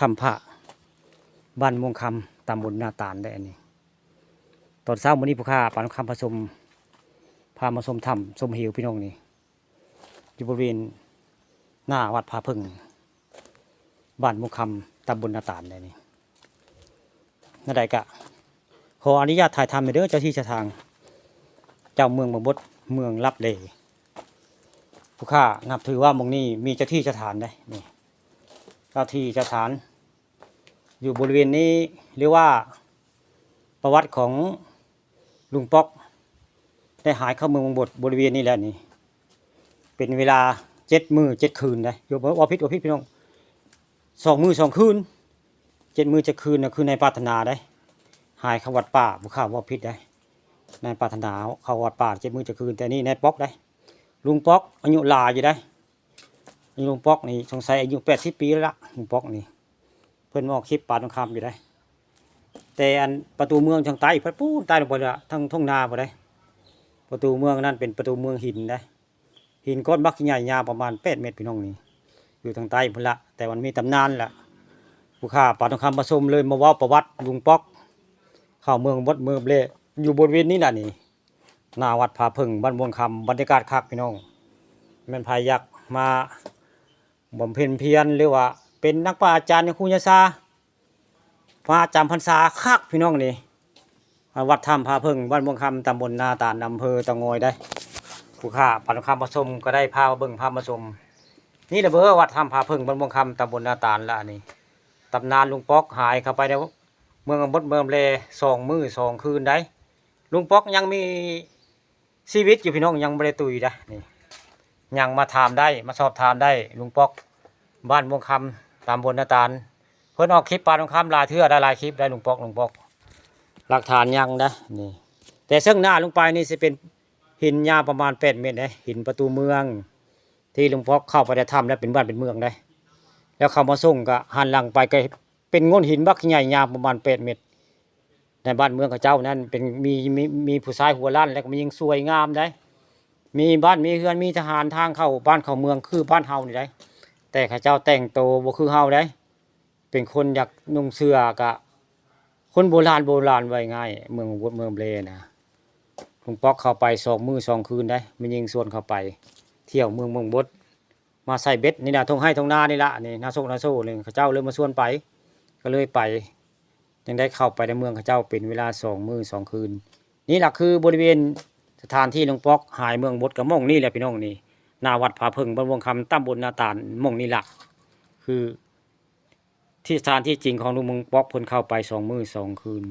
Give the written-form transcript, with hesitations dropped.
ทำพระบ้านม่วงคำตำบลนาตาลได้อันนี้ตอนเช้ามื้อนี้ผู้ข้าปานคำผสมพามาชมถ้ำชมหิวพี่น้องนี่อยู่บริเวณหน้าวัดผาพึ่งบ้านม่วงคำตำบลนาตาลได้นี่นั่นใดกะขออนุญาตถ่ายทำในเด้อเจ้าที่เจ้าทางเจ้าเมืองบางบดเมืองลับเลผู้ข้านับถือว่าหมองนี้มีเจ้าที่เจ้าฐานได้นี่เจ้าที่เจ้าฐานอยู่บริเวณนี้เรียกว่าประวัติของลุงป๊อกได้หายเข้าเมืองบางบดบริเวณนี้แล้วนี่เป็นเวลา7 มื้อ 7 คืนได้อยู่ว่าพิษพี่น้อง2 มื้อ 2 คืน7 มื้อ 7 คืนนะคือในปรารถนาได้หายเข้าวัดป่าผู้ข้าว่าพิษได้ในปรารถนาเข้าวัดป่า7 มื้อ 7 คืนแต่นี่ในป๊อกได้ลุงป๊อกอายุหลายอยู่ได้ลุงป๊อกนี่สงสัยอายุ80 ปีแล้วละลุงป๊อกนี่เพิ่นออกคลิปป่าตรงคำอยู่ได้แต่อันประตูเมืองทางใต้เพิ่นปูนใต้ลงไปละทางทุ่งนาบ่ได้ประตูเมืองนั่นเป็นประตูเมืองหินได้หินก้อนบักใหญ่ยาวประมาณ8 เมตรพี่น้องนี่อยู่ทางใต้พุ่นละแต่มันมีตำนานละผู้ข้าป่าตรงคำผสมเลยมาเว้าประวัติลุงป๊อกเข้าเมืองวัดเมืองเบลอยู่บริเวณนี้แหละนี่หน้าวัดผาพึ่งบ้านม่วงคำบรรยากาศคักพี่น้องแม่นพายักมาบำเพ็ญเพียรหรือว่าเป็นนักปราชญ์อาจารย์ในครูยาซามาจำพรรษาคักพี่น้องนี่วัดถ้ำผาพึ่งบ้านม่วงคำตำบลนาตาลอำเภอตะงอยได้ผู้ข้าป่าตรงคำผสมก็ได้พาเบิ่งพามาชมนี่แหละเบอร์วัดถ้ำผาพึ่งบ้านม่วงคำตำบลนาตาลละนี่ตำนานลุงป๊อกหายเข้าไปในเมืองบดเมืองเล2 มื้อ 2 คืนได้ลุงป๊อกยังมีชีวิตอยู่พี่น้องยังไม่ได้ตุยนะนี่ยังมาถามได้มาสอบถามได้ลุงป๊อกบ้านม่วงคำตำบลนาตาลเพิ่นออกคลิปปลาทองคำหลายเทื่อได้หลายคลิปได้ลุงป๊อกหลักฐานยังนะนี่แต่ซึ่งหน้าลงไปนี่จะเป็นหินยาวประมาณ8 เมตรนะหินประตูเมืองที่ลุงป๊อกเข้าไปในถ้ำแล้วเป็นบ้านเป็นเมืองได้แล้วเข้ามาส่งก็หันหลังไปก็เป็นก้อนหินบักใหญ่ยาวประมาณ8 เมตรในบ้านเมืองเขาเจ้านั้นเป็นมีผู้ชายหัวล้านแล้วก็มียิงสวยงามได้มีบ้านมีเรือนมีทหารทางเข้าบ้านเข้าเมืองคือบ้านเฮานี่ได้แต่เขาเจ้าแต่งโตบ่คือเฮาได้เป็นคนอยากนุ่งเสื้อกะคนโบราณไว้ง่ายเมืองเบลนะลุงป๊อกเข้าไป2 มื้อ 2 คืนได้มียิงส่วนเข้าไปเที่ยวเมืองบดมาใส่เบ็ดนี่นะทงให้ทงนานี่ละนี่นาโซเลยเขาเจ้าเลยมาชวนไปก็เลยไปยังได้เข้าไปในเมืองเขาเจ้าเป็นเวลา2 มื้อ 2 คืนนี่แหละคือบริเวณสถานที่ลุงป๊อกหายเมืองบดกับม่องนี่แหละพี่น้องนี่หน้าวัดผาพึ่งบ้านม่วงคำตำบลนาตาลม่องนี่แหละคือที่สถานที่จริงของลุงป๊อกเพิ่นเข้าไป2 มื้อ 2 คืน